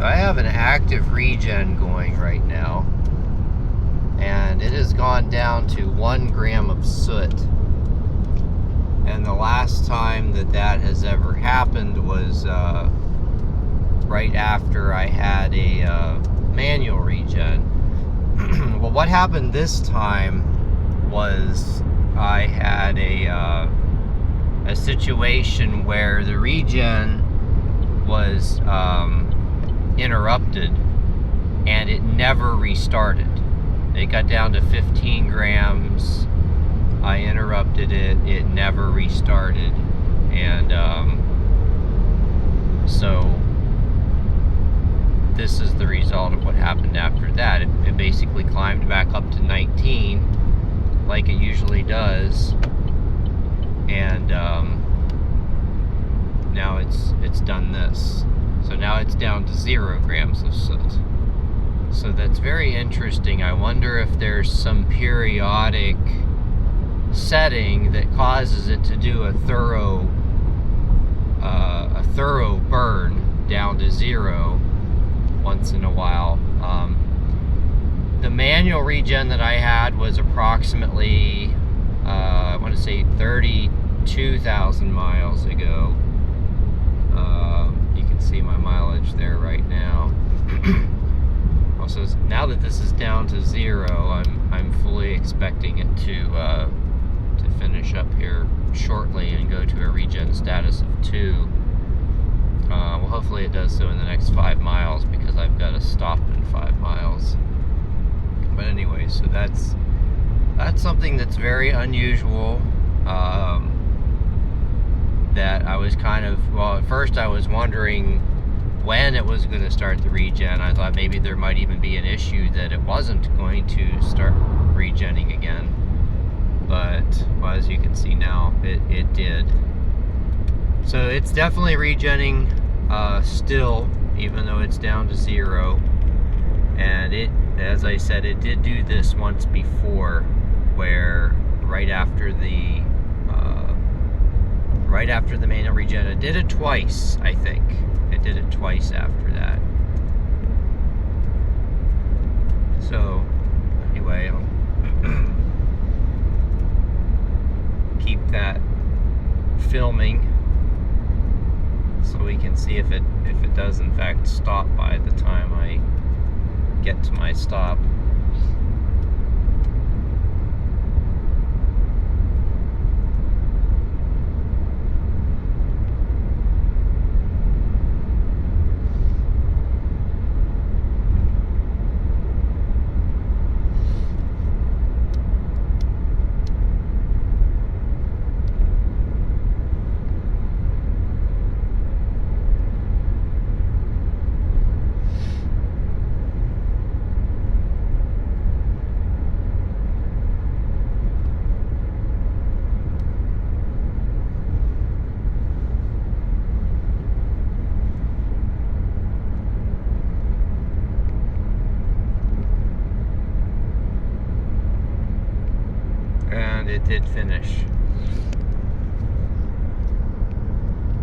So I have an active regen going right now, and it has gone down to 1 gram of soot. And the last time that has ever happened was right after I had a manual regen. Well, what happened this time was I had a situation where the regen was interrupted and it never restarted. It got down to 15 grams. I interrupted it, it never restarted, and so this is the result of what happened after that. It basically climbed back up to 19 like it usually does, and now it's done this. So now it's down to 0 grams of soot. So that's very interesting. I wonder if there's some periodic setting that causes it to do a thorough burn down to 0 once in a while. The manual regen that I had was approximately I want to say 32,000 miles ago. You can see my mileage there right now. Also, now that this is down to 0, I'm fully expecting it to finish up here shortly and go to a regen status of 2. Well, hopefully it does so in the next 5 miles, because I've got to stop in 5 miles. But anyway, so that's something that's very unusual. That I was kind of, well, at first I was wondering when it was going to start the regen. I thought maybe there might even be an issue that it wasn't going to start regenning again. But, well, as you can see now, it did. So it's definitely regenning still, even though it's down to 0. And it, as I said, it did do this once before, where right after the manual regen, it did it twice, I think. It did it twice after that. So, anyway, I'll keep that filming so we can see if it does in fact stop by the time I get to my stop. And it did finish.